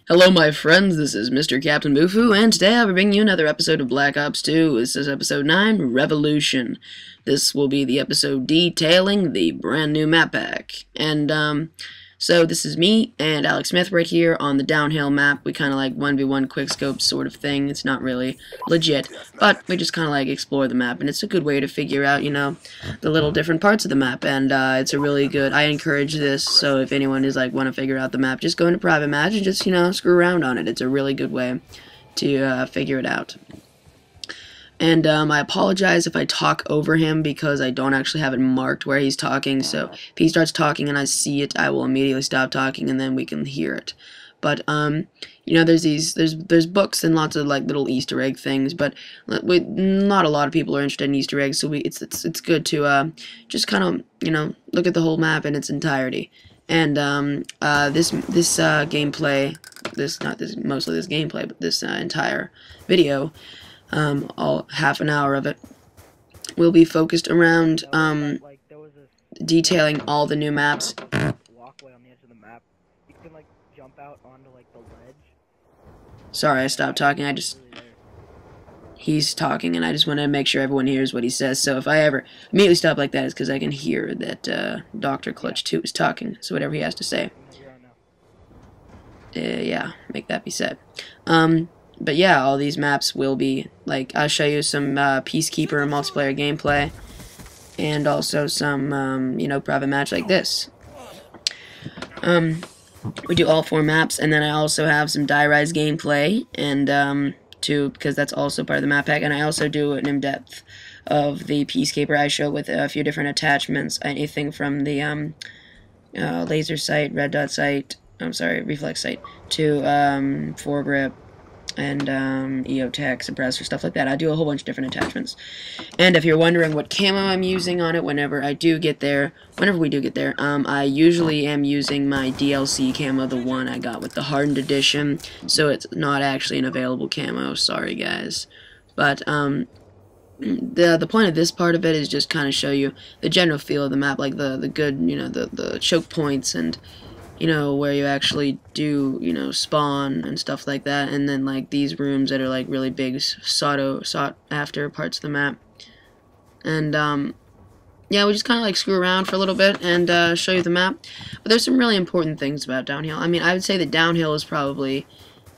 Hello, my friends. This is Mr. Captain Bufu, and today I'll be bringing you another episode of Black Ops 2. This is episode 9, Revolution. This will be the episode detailing the brand new map pack. So this is me and Alex Smith right here on the downhill map. We kind of like 1v1 quickscope sort of thing. It's not really legit, but we just kind of like explore the map, and it's a good way to figure out, the little different parts of the map, and it's a really good, I encourage this, so if anyone is like want to figure out the map, just go into private match and just, screw around on it. It's a really good way to figure it out. And I apologize if I talk over him because I don't actually have it marked where he's talking, so if he starts talking and I see it, I will immediately stop talking and then we can hear it. But there's books and lots of like little Easter egg things, but not a lot of people are interested in Easter eggs, so it's good to just kind of look at the whole map in its entirety. And this gameplay, mostly this gameplay, but this entire video, all half an hour of it will be focused around detailing all the new maps. Walkway on the edge of the map. You can like jump out onto like the ledge. Sorry, I stopped talking. He's talking, and I just want to make sure everyone hears what he says. So if I ever immediately stop like that, it's because I can hear that Dr. Clutch 2 is talking. So whatever he has to say, yeah, make that be said. But yeah, all these maps will be, like, I'll show you some Peacekeeper multiplayer gameplay, and also some, private match like this. We do all 4 maps, and then I also have some Die Rise gameplay, and, because that's also part of the map pack, and I also do an in-depth of the Peacekeeper I show with a few different attachments, anything from the, laser sight, red dot sight, reflex sight, to, foregrip, and EOTech, suppressor, stuff like that. I do a whole bunch of different attachments. And if you're wondering what camo I'm using on it whenever we do get there, I usually am using my DLC camo, the one I got with the hardened edition, so it's not actually an available camo, sorry guys. But the point of this part of it is just kind of show you the general feel of the map, like the good, the choke points, and where you actually do, spawn and stuff like that, and then, like, these rooms that are, like, really big, sought after parts of the map. And, yeah, we just kind of, like, screw around for a little bit and, show you the map. But there's some really important things about downhill. I mean, I would say that downhill is probably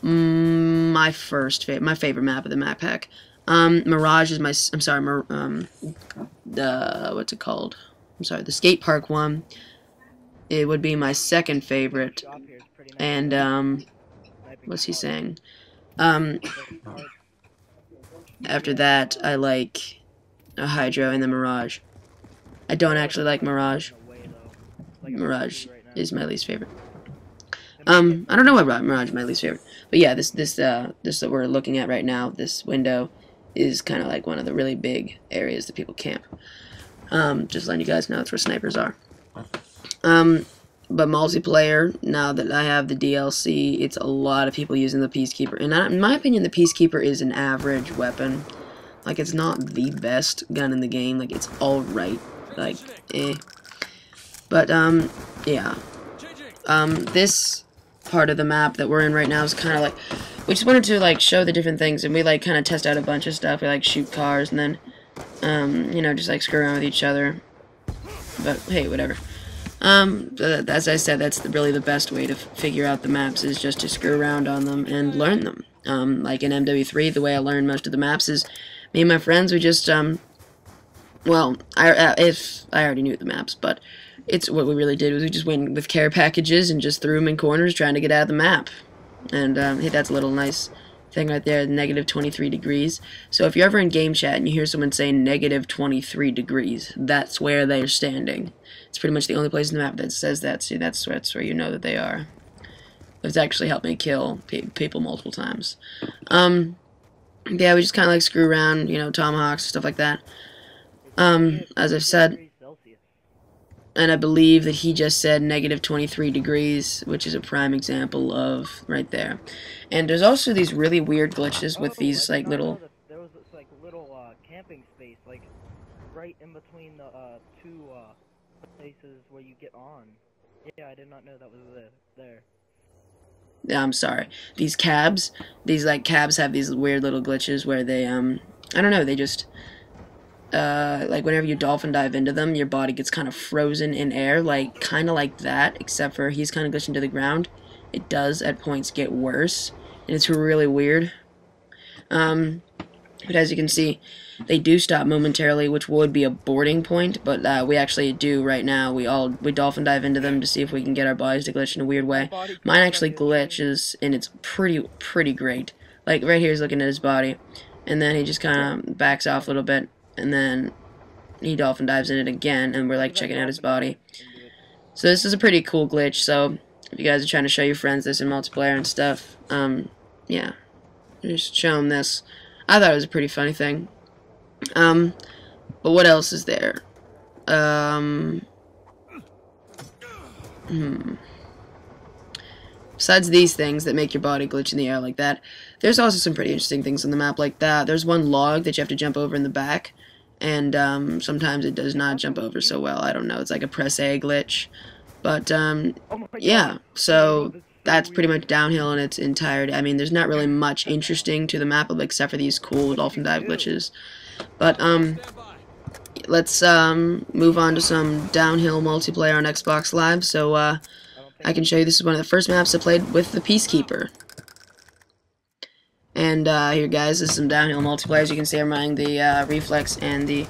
my favorite map of the map pack. Mirage is what's it called? The skate park one. It would be my second favorite, and, what's he saying? After that, I like a Hydro and the Mirage. I don't actually like Mirage. Mirage is my least favorite. I don't know why Mirage is my least favorite, but yeah, this that we're looking at right now, this window, is kind of like one of the really big areas that people camp. Just letting you guys know that's where snipers are. But multiplayer, now that I have the DLC, it's a lot of people using the Peacekeeper. And in my opinion, the Peacekeeper is an average weapon. Like, it's not the best gun in the game. Like, it's alright. Like, eh. But, yeah. This part of the map that we're in right now is kind of like, we just wanted to, like, show the different things. And we, like, kind of test out a bunch of stuff. We, like, shoot cars and then, just, like, screw around with each other. But, hey, whatever. As I said, that's really the best way to figure out the maps, is just to screw around on them and learn them. Like in MW3, the way I learned most of the maps is me and my friends, we just, well, if I already knew the maps, but what we really did was we just went with care packages and just threw them in corners trying to get out of the map. And, hey, that's a little nice thing right there, negative 23 degrees. So if you're ever in game chat and you hear someone say negative 23 degrees, that's where they're standing. It's pretty much the only place in the map that says that, so that's where you know that they are. It's actually helped me kill people multiple times. Yeah, we just kind of like screw around, tomahawks, stuff like that. As I've said, and I believe that he just said negative 23 degrees, which is a prime example of right there. And there's also these really weird glitches with these, like, little... There was this, like, little, camping space, like, right in between the, two, places where you get on. Yeah, I did not know that was there. I'm sorry, these cabs, these like cabs have these weird little glitches where they I don't know, they just like whenever you dolphin dive into them, your body gets kind of frozen in air, like kind of like that, except for he's kind of glitching to the ground. It does at points get worse, and it's really weird. But as you can see, they do stop momentarily, which would be a boarding point, but we actually do right now. We dolphin dive into them to see if we can get our bodies to glitch in a weird way. Mine actually glitches, and it's pretty great. Like right here, he's looking at his body, and then he just kind of backs off a little bit, and then he dolphin dives in it again, and we're like checking out his body. So this is a pretty cool glitch. So if you guys are trying to show your friends this in multiplayer and stuff, yeah, just show them this. I thought it was a pretty funny thing. But what else is there? Besides these things that make your body glitch in the air like that, there's also some pretty interesting things on the map like that. There's one log that you have to jump over in the back, and sometimes it does not jump over so well. I don't know, it's like a press A glitch. But yeah, so that's pretty much downhill in its entirety. I mean, there's not really much interesting to the map except for these cool dolphin dive glitches. But let's move on to some downhill multiplayer on Xbox Live. So I can show you, this is one of the first maps I played with the Peacekeeper. And here, guys, this is some downhill multiplayer. As you can see, I'm running the reflex and the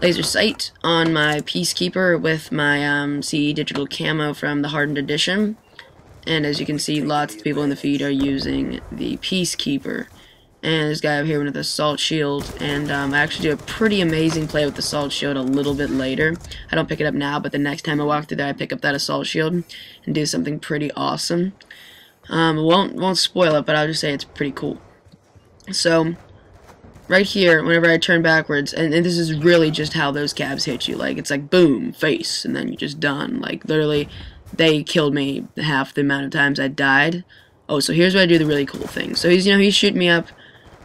laser sight on my Peacekeeper with my CE digital camo from the Hardened Edition. And as you can see, lots of people in the feed are using the Peacekeeper. And this guy over here with the Assault Shield. And I actually do a pretty amazing play with the Assault Shield a little bit later. I don't pick it up now, but the next time I walk through there, I pick up that Assault Shield and do something pretty awesome. Won't spoil it, but I'll just say it's pretty cool. So right here, whenever I turn backwards, and this is really just how those cabs hit you. Like, it's like boom, face, and then you're just done. Like, literally, they killed me half the amount of times I died. Oh, so here's where I do the really cool thing. So he's shooting me up,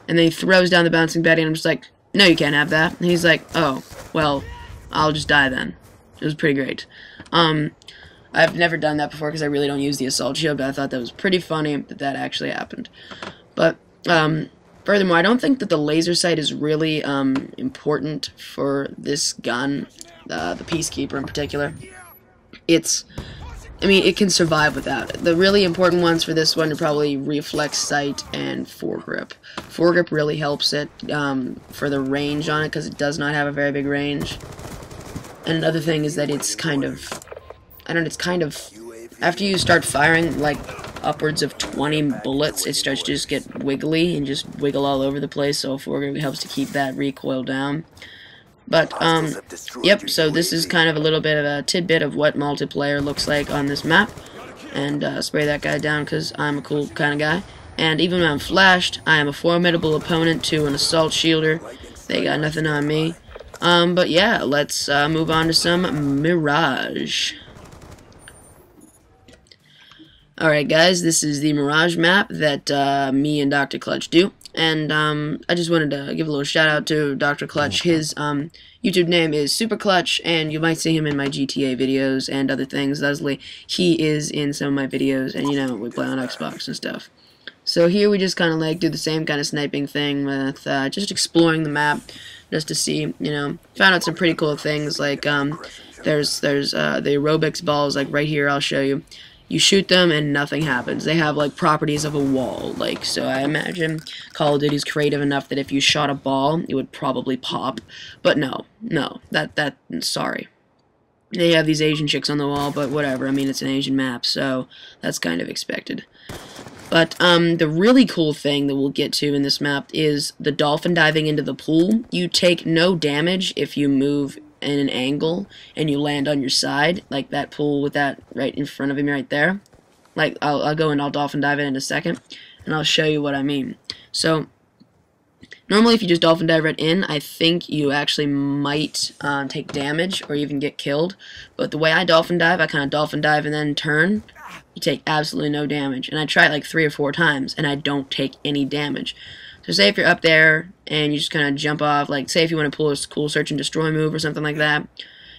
and then he throws down the bouncing Betty, and I'm just like, no, you can't have that. And he's like, oh, well, I'll just die then. It was pretty great. I've never done that before because I really don't use the Assault Shield, but I thought that was pretty funny that actually happened. But furthermore, I don't think that the laser sight is really important for this gun, the Peacekeeper in particular. I mean, it can survive without it. The really important ones for this one are probably reflex sight and foregrip. Foregrip really helps it for the range on it, because it does not have a very big range. And another thing is that it's kind of, after you start firing like upwards of 20 bullets, it starts to just get wiggly and just wiggle all over the place, so foregrip helps to keep that recoil down. But, yep, so this is kind of a little bit of a tidbit of what multiplayer looks like on this map. And spray that guy down because I'm a cool kind of guy. And even when I'm flashed, I am a formidable opponent to an Assault Shielder. They got nothing on me. But yeah, let's move on to some Mirage. Alright guys, this is the Mirage map that me and Dr. Clutch do. And I just wanted to give a little shout out to Dr. Clutch. His YouTube name is Super Clutch, and you might see him in my GTA videos and other things. Leslie, he is in some of my videos, and you know, we play on Xbox and stuff. So here we just kind of like do the same kind of sniping thing with just exploring the map, just to see, you know, found out some pretty cool things. Like there's the aerobics balls, like right here. I'll show you. You shoot them and nothing happens. They have like properties of a wall. Like, so I imagine Call of Duty's creative enough that if you shot a ball, it would probably pop. But no, sorry. They have these Asian chicks on the wall, but whatever. I mean, it's an Asian map, so that's kind of expected. But the really cool thing that we'll get to in this map is the dolphin diving into the pool. You take no damage if you move in an angle and you land on your side, like that pool with that right in front of him right there. Like, I'll go and I'll dolphin dive in a second, and I'll show you what I mean. So normally if you just dolphin dive right in, I think you actually might take damage or even get killed. But the way I dolphin dive, I kind of dolphin dive and then turn. You take absolutely no damage. And I try it like 3 or 4 times, and I don't take any damage. So say if you're up there and you just kind of jump off, like say if you want to pull a cool search and destroy move or something like that,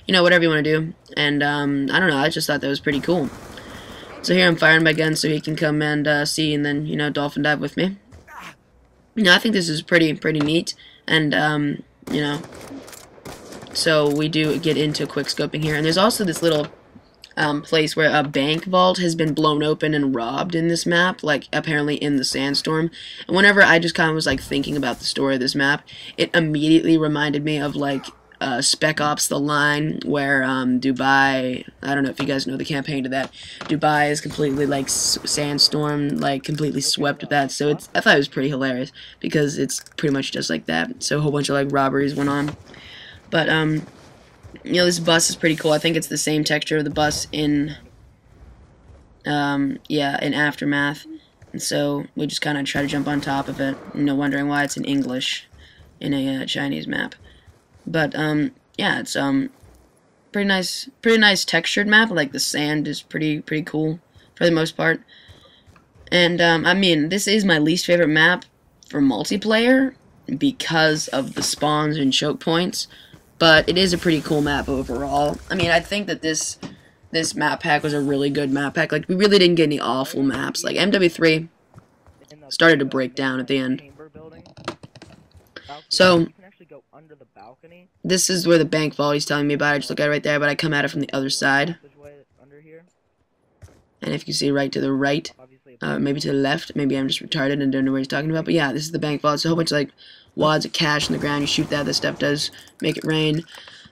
you know, whatever you want to do. And I don't know, I just thought that was pretty cool. So here I'm firing my gun so he can come and see, and then, you know, dolphin dive with me. You know, I think this is pretty neat, and, you know, so we do get into quick scoping here. And there's also this little place where a bank vault has been blown open and robbed in this map, like apparently in the sandstorm. And whenever I just kind of was like thinking about the story of this map, it immediately reminded me of like Spec Ops: The Line, where Dubai, I don't know if you guys know the campaign to that, Dubai is completely like sandstorm, like completely swept with that. So I thought it was pretty hilarious because it's pretty much just like that. So a whole bunch of like robberies went on. But you know, this bus is pretty cool. I think it's the same texture of the bus in yeah, in Aftermath. And so we just kind of try to jump on top of it, you know, wondering why it's in English in a Chinese map. But yeah, it's pretty nice textured map. Like the sand is pretty cool for the most part. And I mean, this is my least favorite map for multiplayer because of the spawns and choke points. But it is a pretty cool map overall. I mean, I think that this map pack was a really good map pack. Like, we really didn't get any awful maps. Like, MW3 started to break down at the end. So, this is where the bank vault he's telling me about. I just look at it right there, but I come at it from the other side. And if you see right to the right, maybe to the left, maybe I'm just retarded and don't know what he's talking about. But yeah, this is the bank vault. It's a whole bunch of, like, wads of cash in the ground. You shoot that, this stuff does make it rain.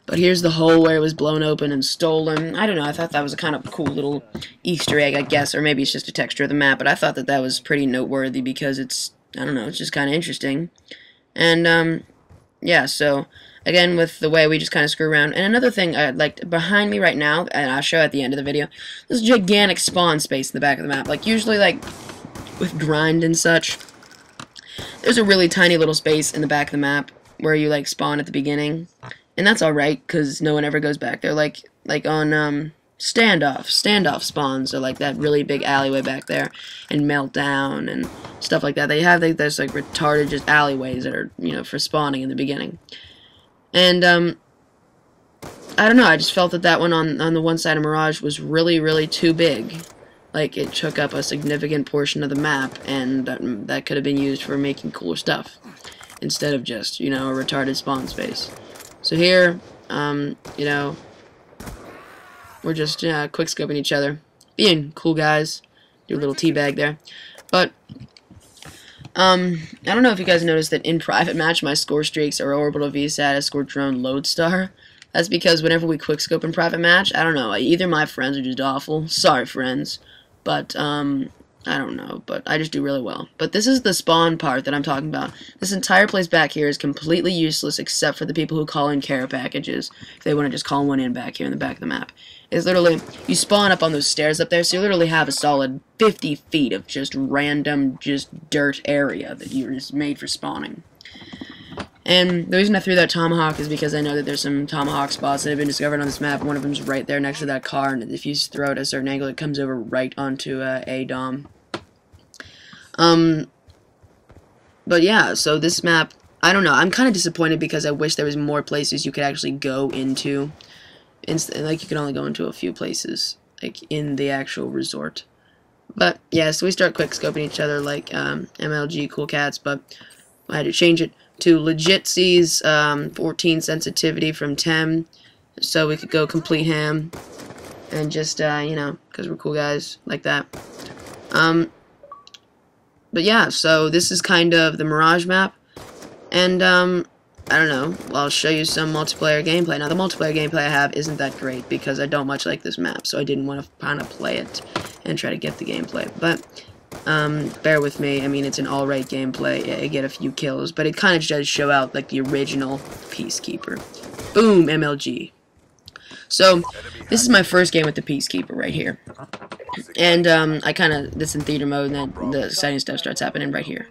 But here's the hole where it was blown open and stolen. I don't know, I thought that was a kind of cool little Easter egg, I guess, or maybe it's just a texture of the map, but I thought that that was pretty noteworthy because it's, I don't know, it's just kind of interesting. And, yeah, so, again, with the way we just kind of screw around. And another thing, like, behind me right now, and I'll show at the end of the video, this gigantic spawn space in the back of the map. Like, usually, like, with grind and such, there's a really tiny little space in the back of the map where you, like, spawn at the beginning. And that's alright, because no one ever goes back there. Like on, standoff spawns are like that really big alleyway back there. And Meltdown and stuff like that. They have, like, those, like, retarded just alleyways that are, you know, for spawning in the beginning. And, I don't know, I just felt that that one on the one side of Mirage was really too big. Like, it took up a significant portion of the map, and that could have been used for making cooler stuff, instead of just, you know, a retarded spawn space. So here, you know, we're just quick scoping each other, being cool guys, do a little teabag there. But, I don't know if you guys noticed that in private match, my score streaks are orbital VSAT, score drone, lodestar. That's because whenever we quick scope in private match, I don't know, either my friends are just awful, sorry friends, but, I don't know, but I just do really well. But this is the spawn part that I'm talking about. This entire place back here is completely useless except for the people who call in care packages. If they want to just call one in back here in the back of the map. It's literally, you spawn up on those stairs up there, so you literally have a solid 50 feet of just random, just dirt area that you're just made for spawning. And the reason I threw that tomahawk is because I know that there's some tomahawk spots that have been discovered on this map. One of them's right there next to that car, and if you throw it at a certain angle, it comes over right onto a dom. But yeah, so this map, I don't know, I'm kind of disappointed because I wish there was more places you could actually go into. Like, you can only go into a few places, like, in the actual resort. But, yeah, so we start quick scoping each other like, MLG Cool Cats, but I had to change it to legit C's 14 sensitivity from 10, so we could go complete ham, and just, you know, because we're cool guys like that. But yeah, so this is kind of the Mirage map, and, I don't know, I'll show you some multiplayer gameplay. Now, the multiplayer gameplay I have isn't that great, because I don't much like this map, so I didn't want to kind of play it and try to get the gameplay, but bear with me. I mean, it's an alright gameplay. I get a few kills, but it kind of does show out, like, the original Peacekeeper. Boom, MLG. So, this is my first game with the Peacekeeper right here. And, I kind of, this in theater mode, and then the exciting stuff starts happening right here.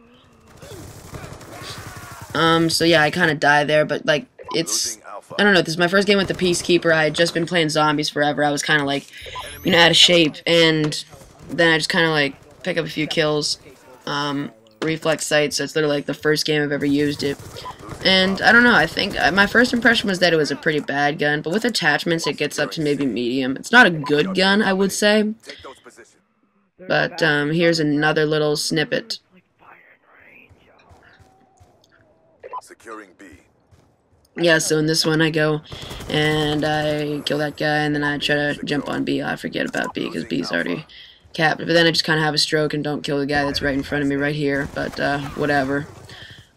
So yeah, I kind of die there, but, like, it's, I don't know, this is my first game with the Peacekeeper. I had just been playing zombies forever. I was kind of, like, you know, out of shape, and then I just kind of, like, pick up a few kills, reflex sight, so it's literally like the first game I've ever used it. And I don't know, I think my first impression was that it was a pretty bad gun, but with attachments it gets up to maybe medium. It's not a good gun, I would say, But here's another little snippet. Like firing range, yo. Securing B. Yeah, so in this one I go and I kill that guy, and then I try to jump on B. I forget about B because B's already capped. But then I just kind of have a stroke and don't kill the guy that's right in front of me right here. But whatever.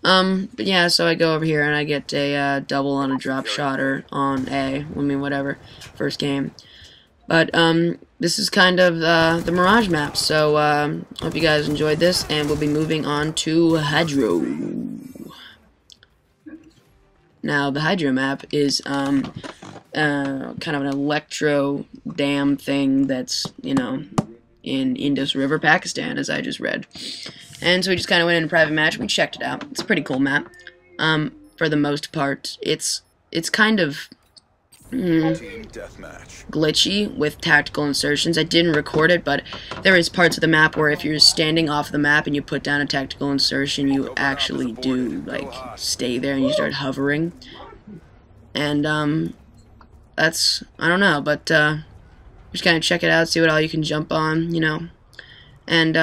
But yeah, so I go over here and I get a double on a drop shotter on A. I mean, whatever. First game. But this is kind of the Mirage map. So hope you guys enjoyed this, and we'll be moving on to Hydro. Now, the Hydro map is kind of an electro dam thing that's, you know, in Indus River, Pakistan, as I just read. And so we just kind of went in a private match. We checked it out. It's a pretty cool map. For the most part, it's kind of glitchy with tactical insertions. I didn't record it, but there is parts of the map where if you're standing off the map and you put down a tactical insertion, you actually do, like, stay there and you start hovering. And, that's, I don't know, but, just kind of check it out, see what all you can jump on, you know. And,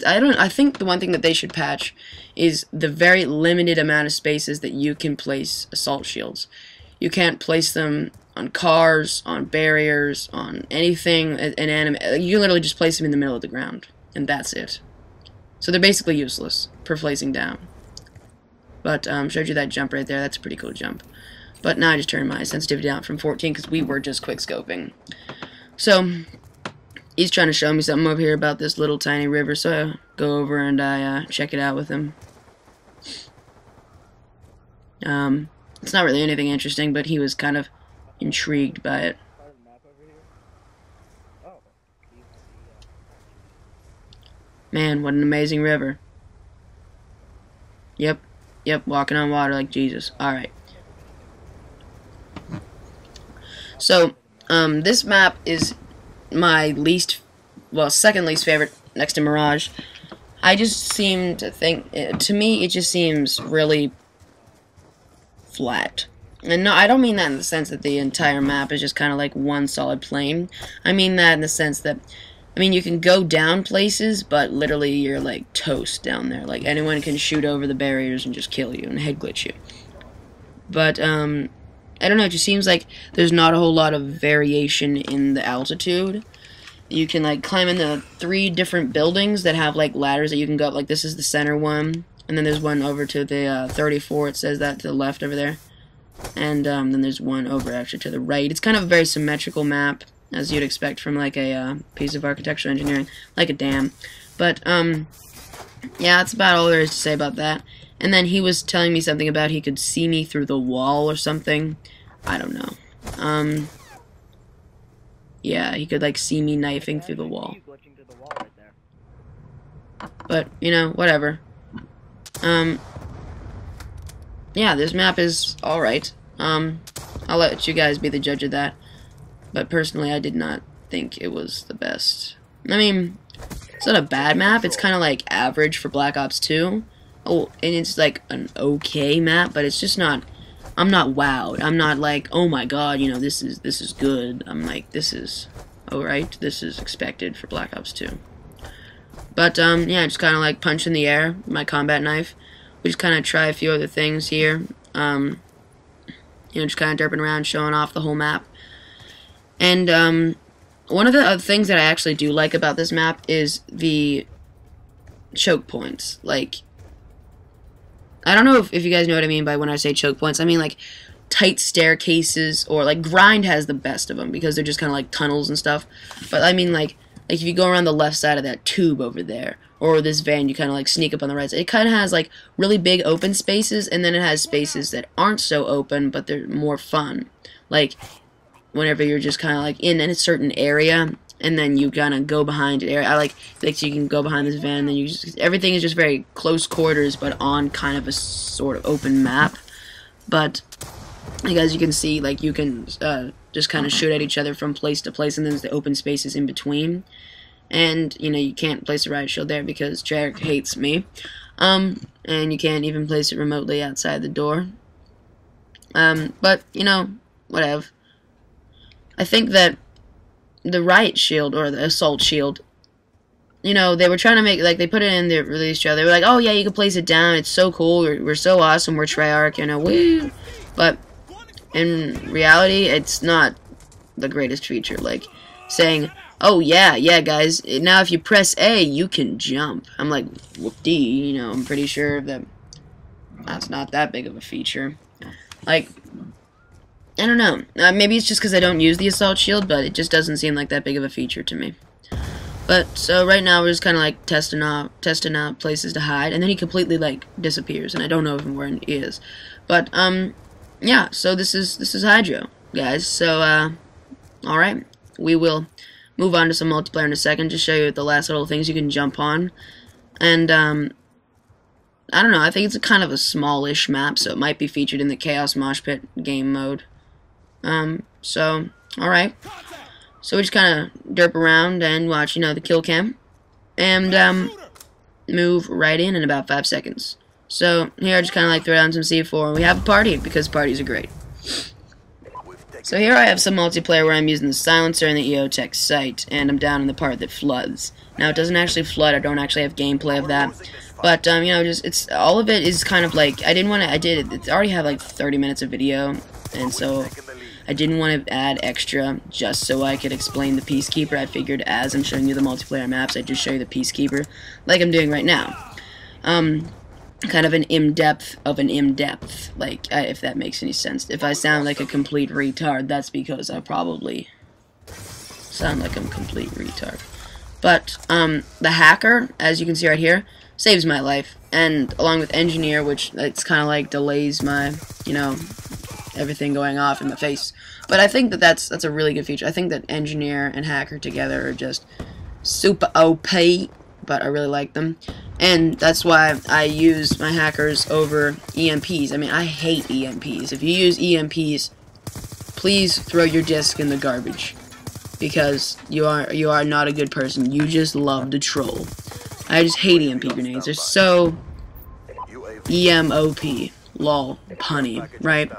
I think the one thing that they should patch is the very limited amount of spaces that you can place assault shields. You can't place them on cars, on barriers, on anything inanimate. You literally just place them in the middle of the ground, and that's it. So they're basically useless for placing down. But showed you that jump right there. That's a pretty cool jump. But now I just turned my sensitivity down from 14 because we were just quick scoping. So he's trying to show me something over here about this little tiny river, so I go over and I check it out with him. It's not really anything interesting, but he was kind of intrigued by it. Man, what an amazing river. Yep, walking on water like Jesus. Alright. So, this map is my second least favorite next to Mirage. I just seem to think, to me, it just seems really flat. And no, I don't mean that in the sense that the entire map is just kind of like one solid plane. I mean that in the sense that, I mean, you can go down places, but literally you're like toast down there. Like, anyone can shoot over the barriers and just kill you and head glitch you. But, I don't know, it just seems like there's not a whole lot of variation in the altitude. You can, like, climb into 3 different buildings that have, like, ladders that you can go up. Like, this is the center one. And then there's one over to the 34. It says that to the left over there. And then there's one over actually to the right. It's kind of a very symmetrical map, as you'd expect from like a piece of architectural engineering, like a dam. But yeah, that's about all there is to say about that. And then he was telling me something about he could see me through the wall or something. I don't know. Yeah, he could like see me knifing through the wall. But you know, whatever. Yeah, this map is alright. I'll let you guys be the judge of that. But personally, I did not think it was the best. I mean, it's not a bad map. It's kind of like average for Black Ops 2. Oh, and it's like an okay map, but it's just not. I'm not wowed. I'm not like, oh my god, you know, this is good. I'm like, this is alright. This is expected for Black Ops 2. But yeah, just kind of like punch in the air, my combat knife. We just kind of try a few other things here. You know, just kind of derping around, showing off the whole map. And one of the other things that I actually do like about this map is the choke points. Like, I don't know if you guys know what I mean by when I say choke points. I mean like tight staircases, or like Grind has the best of them because they're just kind of like tunnels and stuff. But I mean like if you go around the left side of that tube over there, or this van, you kind of like sneak up on the right side. It kind of has like really big open spaces, and then it has spaces that aren't so open, but they're more fun. Like whenever you're just kind of like in a certain area, and then you kind of go behind an area. I like you can go behind this van, and then you just, everything is just very close quarters, but on kind of a sort of open map. But like as you can see, like you can just kind of shoot at each other from place to place, and then there's the open spaces in between. And, you know, you can't place a riot shield there because Jarek hates me. And you can't even place it remotely outside the door. But, you know, whatever. I think that the riot shield or the assault shield. You know, they were trying to make, like, they put it in the release trailer. They were like, oh yeah, you can place it down. It's so cool. We're so awesome. We're Treyarch, you know, woo. But in reality, it's not the greatest feature. Like, saying, oh yeah, guys, now if you press A, you can jump. I'm like, whoop-dee, you know, I'm pretty sure that that's not that big of a feature. Like, I don't know. Maybe it's just because I don't use the assault shield, but it just doesn't seem like that big of a feature to me. But, so right now we're just kind of like testing out places to hide, and then he completely like disappears, and I don't know even where he is. But, yeah, so this is Hydro, guys. So, alright, we will move on to some multiplayer in a second, just show you the last little things you can jump on. And, I don't know, I think it's a kind of a smallish map, so it might be featured in the Chaos Mosh Pit game mode. So, alright. So we just kind of derp around and watch, you know, the kill cam. And, move right in about 5 seconds. So, here I just kind of like throw down some C4 and we have a party, because parties are great. So here I have some multiplayer where I'm using the silencer and the EOTech sight, and I'm down in the part that floods. Now, it doesn't actually flood, I don't actually have gameplay of that. But, you know, it's, all of it is kind of like, I already have like 30 minutes of video, and so I didn't want to add extra just so I could explain the Peacekeeper. I figured as I'm showing you the multiplayer maps, I'd just show you the Peacekeeper, like I'm doing right now. Kind of an in-depth of an in-depth, like, if that makes any sense. If I sound like a complete retard, that's because I probably sound like I'm a complete retard. But, the hacker, as you can see right here, saves my life, and along with engineer, which it's kind of like delays my, you know, everything going off in my face. But I think that that's a really good feature. I think that engineer and hacker together are just super OP, but I really like them. And that's why I use my hackers over EMPs. I mean, I hate EMPs. If you use EMPs, please throw your disc in the garbage, because you are not a good person. You just love to troll. I just hate EMP grenades. They're so EMOP. Lol. Punny. Right?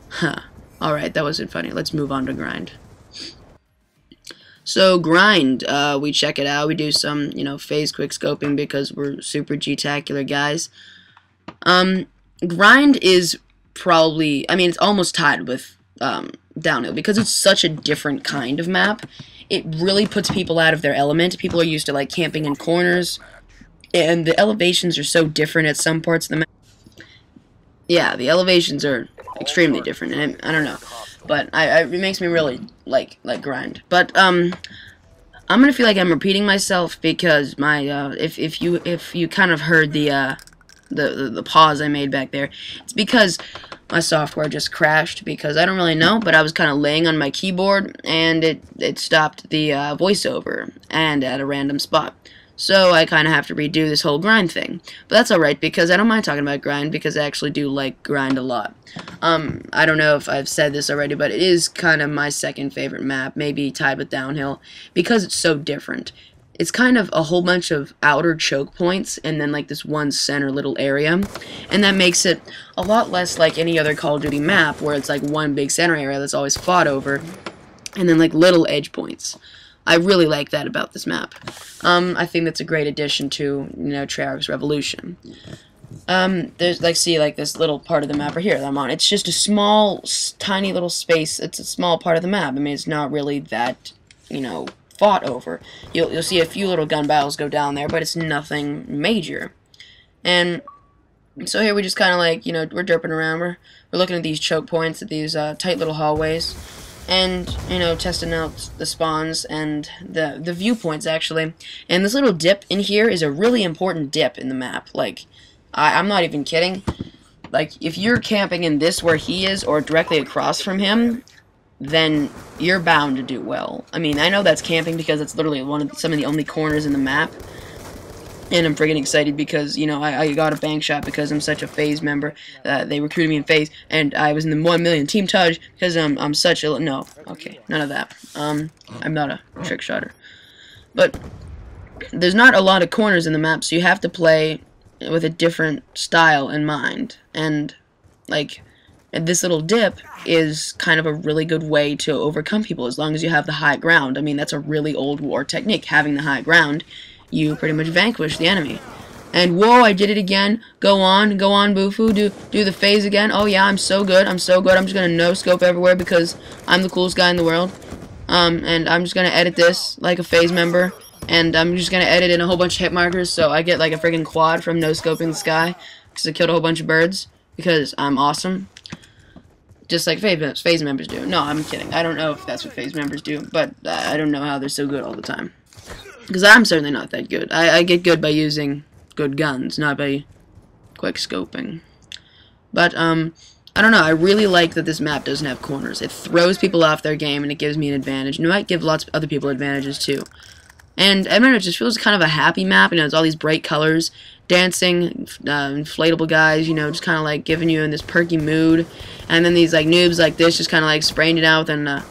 Huh. Alright, that wasn't funny. Let's move on to grind. So, grind, we check it out. We do some, you know, phase quick scoping because we're super G-tacular guys. Grind is probably, I mean, it's almost tied with downhill because it's such a different kind of map. It really puts people out of their element. People are used to, like, camping in corners, and the elevations are so different at some parts of the map. Yeah, the elevations are extremely different, and I don't know. But it makes me really like grind. But I'm gonna feel like I'm repeating myself because my if you kind of heard the pause I made back there, it's because my software just crashed, because I don't really know, but I was kind of laying on my keyboard and it stopped the voiceover and at a random spot. So I kind of have to redo this whole grind thing. But that's alright, because I don't mind talking about grind, because I actually do like grind a lot. I don't know if I've said this already, but it is kind of my second favorite map, maybe tied with downhill, because it's so different. It's kind of a whole bunch of outer choke points, and then like this one center little area, and that makes it a lot less like any other Call of Duty map, where it's like one big center area that's always fought over, and then like little edge points. I really like that about this map. I think that's a great addition to, you know, Treyarch's Revolution. There's, like, see, like, this little part of the map right here that I'm on. It's just a small, tiny little space. It's a small part of the map. I mean, it's not really that, you know, fought over. You'll see a few little gun battles go down there, but it's nothing major. And so here we just kind of, like, you know, we're derping around. We're looking at these choke points, at these tight little hallways. And, you know, testing out the spawns and the viewpoints, actually. And this little dip in here is a really important dip in the map. Like, I'm not even kidding. Like, if you're camping in this where he is, or directly across from him, then you're bound to do well. I mean, I know that's camping because it's literally some of the only corners in the map. And I'm friggin' excited because, you know, I got a bank shot because I'm such a FaZe member. They recruited me in FaZe, and I was in the 1 million Team Tudge because I'm such a... No, okay, none of that. I'm not a trick shotter. But there's not a lot of corners in the map, so you have to play with a different style in mind. And, like, And this little dip is kind of a really good way to overcome people as long as you have the high ground. I mean, that's a really old war technique. Having the high ground, you pretty much vanquish the enemy. And whoa, I did it again. Go on, Bufu. Do the phase again. Oh yeah, I'm so good. I'm so good. I'm just gonna no scope everywhere because I'm the coolest guy in the world. And I'm just gonna edit this like a phase member. And I'm just gonna edit in a whole bunch of hit markers so I get like a friggin' quad from no scoping the sky because I killed a whole bunch of birds because I'm awesome. Just like phase members do. No, I'm kidding. I don't know if that's what phase members do, but I don't know how they're so good all the time. Because I'm certainly not that good. I get good by using good guns, not by quick scoping. But, I don't know, I really like that this map doesn't have corners. It throws people off their game and it gives me an advantage. And it might give lots of other people advantages too. And I don't know, it just feels kind of a happy map. You know, it's all these bright colors, dancing, inflatable guys, you know, just kind of like giving you in this perky mood. And then these like noobs like this just kind of like spraying it out with an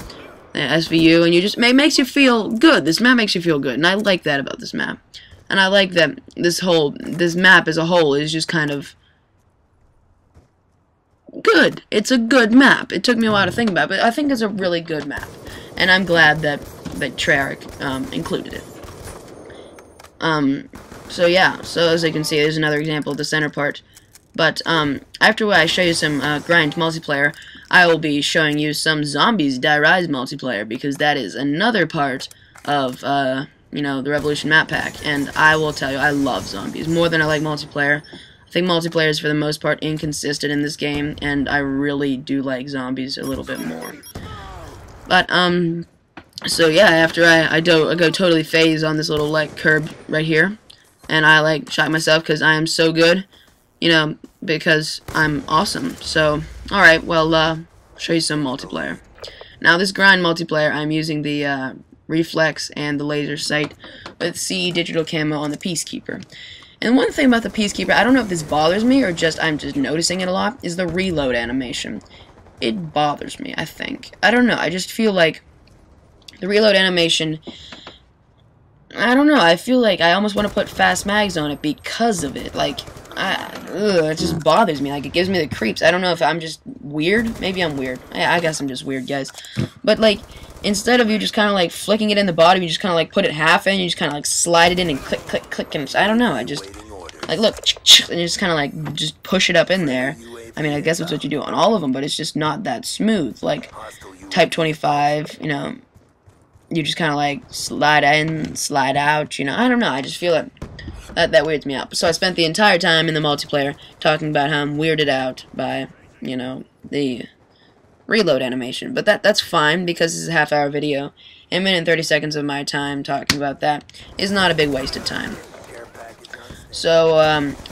SVU. And you just, it makes you feel good. This map makes you feel good. And I like that about this map. And I like that this map as a whole is just kind of good. It's a good map. It took me a while to think about it, but I think it's a really good map. And I'm glad that Treyarch included it. So yeah, so as you can see, there's another example of the center part. But, after I show you some, grind multiplayer, I will be showing you some Zombies Die Rise multiplayer, because that is another part of, you know, the Revolution map pack. And I will tell you, I love zombies, more than I like multiplayer. I think multiplayer is, for the most part, inconsistent in this game, and I really do like zombies a little bit more. But, so yeah, after I go totally phase on this little, like, curb right here, and I, like, shot myself because I am so good, you know, because I'm awesome. So, alright, well, show you some multiplayer. Now, this grind multiplayer, I'm using the, reflex and the laser sight with CE digital camo on the Peacekeeper. And one thing about the Peacekeeper, I don't know if this bothers me or just I'm just noticing it a lot, is the reload animation. It bothers me, I think. I don't know, I just feel like the reload animation, I don't know, I feel like I almost want to put fast mags on it because of it. Like, it just bothers me. Like, it gives me the creeps. I don't know if I'm just weird. Maybe I'm weird. I guess I'm just weird, guys. But, like, instead of you just kind of, like, flicking it in the bottom, you just kind of, like, put it half in, you just kind of, like, slide it in and click, click, click, and I don't know, I just, like, look, and you just kind of, like, just push it up in there. I mean, I guess that's what you do on all of them, but it's just not that smooth. Like, Type 25, you know, you just kind of, like, slide in, slide out, you know, I don't know, I just feel like that weirds me out. So I spent the entire time in the multiplayer talking about how I'm weirded out by, you know, the reload animation. But that's fine, because this is a half-hour video. A minute and 30 seconds of my time talking about that is not a big waste of time. So,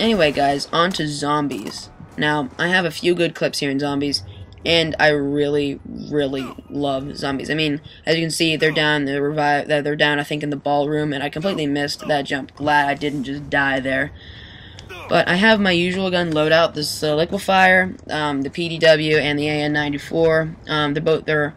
anyway, guys, on to zombies. Now, I have a few good clips here in zombies, and I really, really love zombies. I mean, as you can see, they're down, they're down, I think, in the ballroom, and I completely missed that jump. Glad I didn't just die there. But I have my usual gun loadout, this liquefier, the PDW, and the AN-94. They're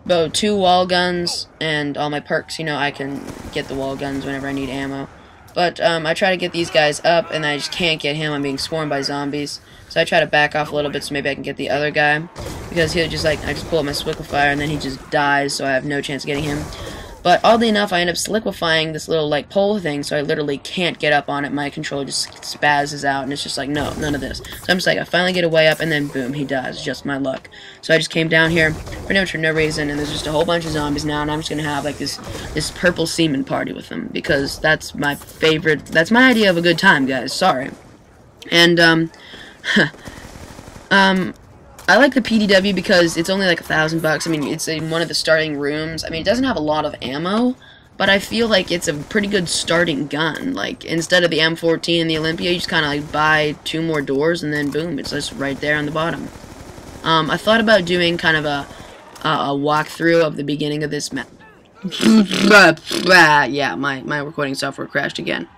both 2 wall guns, and all my perks, you know, I can get the wall guns whenever I need ammo. But I try to get these guys up, and I just can't get him. I'm being swarmed by zombies. So I try to back off a little bit so maybe I can get the other guy. Because he'll just, like, I just pull up my liquefier, and then he just dies, so I have no chance of getting him. But oddly enough, I end up liquefying this little, like, pole thing, so I literally can't get up on it. My controller just spazzes out, and it's just like, no, none of this. So I'm just like, I finally get a way up, and then boom, he dies. Just my luck. So I just came down here, pretty much for no reason, and there's just a whole bunch of zombies now, and I'm just gonna have, like, this purple semen party with them, because that's my favorite, that's my idea of a good time, guys. Sorry. And, I like the PDW because it's only like $1,000. I mean, it's in one of the starting rooms. I mean, it doesn't have a lot of ammo, but I feel like it's a pretty good starting gun. Like, instead of the M14 and the Olympia, you just kind of like buy 2 more doors, and then boom, it's just right there on the bottom. I thought about doing kind of a walkthrough of the beginning of this map. Yeah, my recording software crashed again.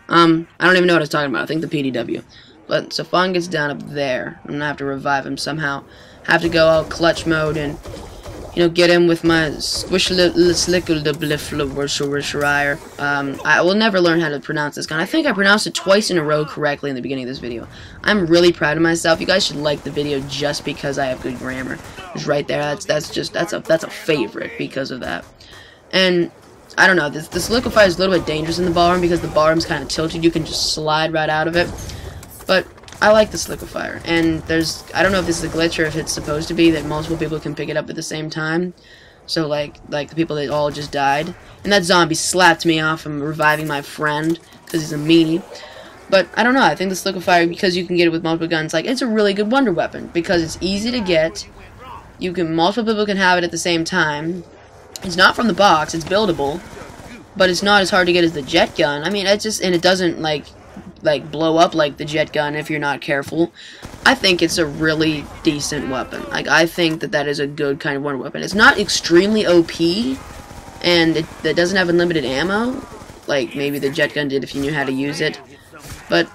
I don't even know what I was talking about. I think the PDW. But Safan gets down up there. I'm gonna have to revive him somehow. Have to go out clutch mode, and get him with my I will never learn how to pronounce this gun. I think I pronounced it twice in a row correctly in the beginning of this video. I'm really proud of myself. You guys should like the video just because I have good grammar. It's right there. That's a favorite because of that. And I don't know, this liquefier is a little bit dangerous in the ballroom because the ballroom's kind of tilted. You can just slide right out of it. But I like this liquefier, and I don't know if this is a glitch or if it's supposed to be that multiple people can pick it up at the same time. So like the people that all just died. And that zombie slapped me off from reviving my friend because he's a meanie. But I don't know, I think this liquefier, because you can get it with multiple guns, like, it's a really good wonder weapon because it's easy to get. Multiple people can have it at the same time. It's not from the box, it's buildable, but it's not as hard to get as the jet gun. I mean, it doesn't like blow up like the jet gun if you're not careful. I think it's a really decent weapon. Like, I think that is a good kind of wonder weapon. It's not extremely OP, and it doesn't have unlimited ammo, like maybe the jet gun did if you knew how to use it. But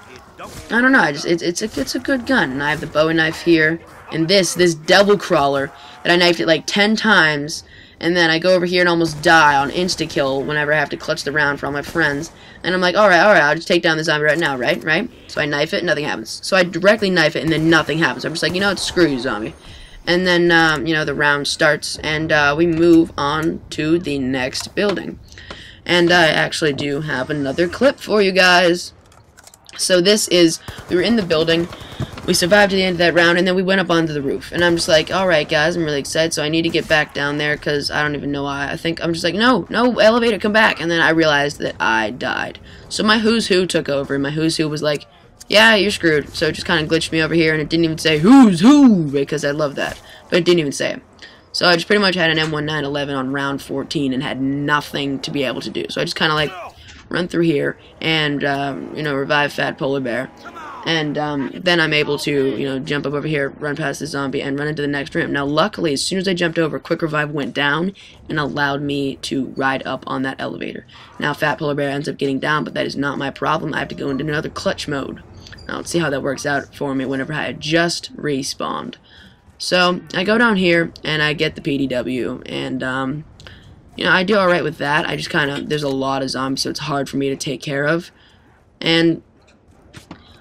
I don't know. It's a good gun. And I have the Bowie knife here, and this devil crawler that I knifed it like 10 times. And then I go over here and almost die on insta-kill whenever I have to clutch the round for all my friends. And I'm like, alright, I'll just take down the zombie right now, right? So I knife it, nothing happens. So I directly knife it, and then nothing happens. I'm just like, you know what, screw you, zombie. And then, the round starts, and we move on to the next building. And I actually do have another clip for you guys. So we were in the building. We survived to the end of that round, and then we went up onto the roof. And I'm just like, alright guys, I'm really excited, so I need to get back down there, because I don't even know why. I think I'm just like, no, elevator, come back. And then I realized that I died. So my Who's Who took over, and my Who's Who was like, yeah, you're screwed. So it just kind of glitched me over here, and it didn't even say Who's Who, because I love that. But it didn't even say it. So I just pretty much had an M1911 on round 14, and had nothing to be able to do. So I just kind of like run through here, and, revive Fat Polar Bear. And then I'm able to, jump up over here, run past the zombie, and run into the next ramp. Now, luckily, as soon as I jumped over, Quick Revive went down and allowed me to ride up on that elevator. Now, Fat Polar Bear ends up getting down, but that is not my problem. I have to go into another clutch mode. Now, let's see how that works out for me whenever I had just respawned. So, I go down here, and I get the PDW, and, I do alright with that. I just there's a lot of zombies, so it's hard for me to take care of. And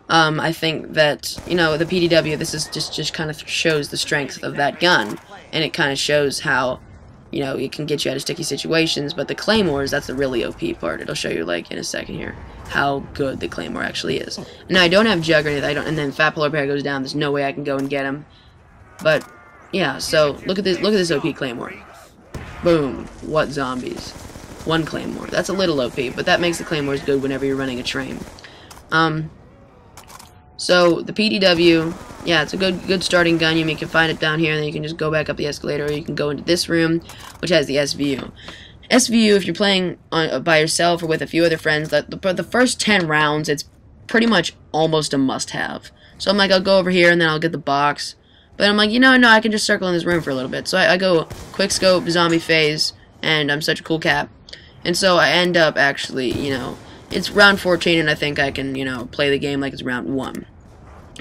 I think that, the PDW, this is just kind of shows the strength of that gun, and it kind of shows how, it can get you out of sticky situations, but the Claymores, that's the really OP part. It'll show you, like, in a second here, how good the Claymore actually is. Now, I don't have Jug or anything, and then Fat Polar Bear goes down, there's no way I can go and get him. But, yeah, so, look at this OP Claymore. Boom. What zombies. One Claymore. That's a little OP, but that makes the Claymores good whenever you're running a train. So, the PDW, yeah, it's a good starting gun. You can find it down here, and then you can just go back up the escalator, or you can go into this room, which has the SVU. SVU, if you're playing by yourself or with a few other friends, the first 10 rounds, it's pretty much almost a must-have. So I'm like, I'll go over here, and then I'll get the box. But I'm like, no, I can just circle in this room for a little bit. So I go quick scope, zombie phase, and I'm such a cool cap. And so I end up actually, it's round 14, and I think I can, play the game like it's round 1.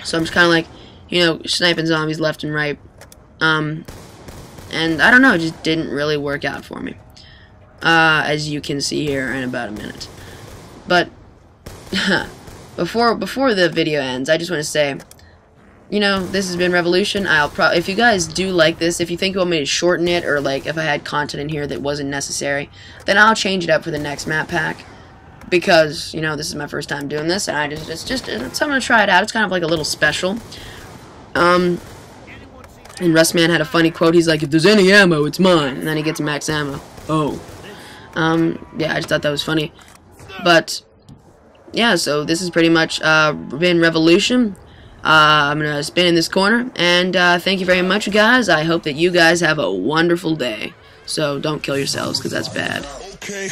So I'm just kind of like, sniping zombies left and right. And I don't know, it just didn't really work out for me. As you can see here in about a minute. But, before the video ends, I just want to say, this has been Revolution. If you guys do like this, if you think you want me to shorten it, or like if I had content in here that wasn't necessary, then I'll change it up for the next map pack. Because, this is my first time doing this, and it's something to try it out. It's kind of like a little special. And Rustman had a funny quote. He's like, if there's any ammo, it's mine. And then he gets max ammo. Oh. Yeah, I just thought that was funny. But, yeah, so this has pretty much been Revolution. I'm going to spin in this corner, and thank you very much, guys. I hope that you guys have a wonderful day. So don't kill yourselves, because that's bad. Okay.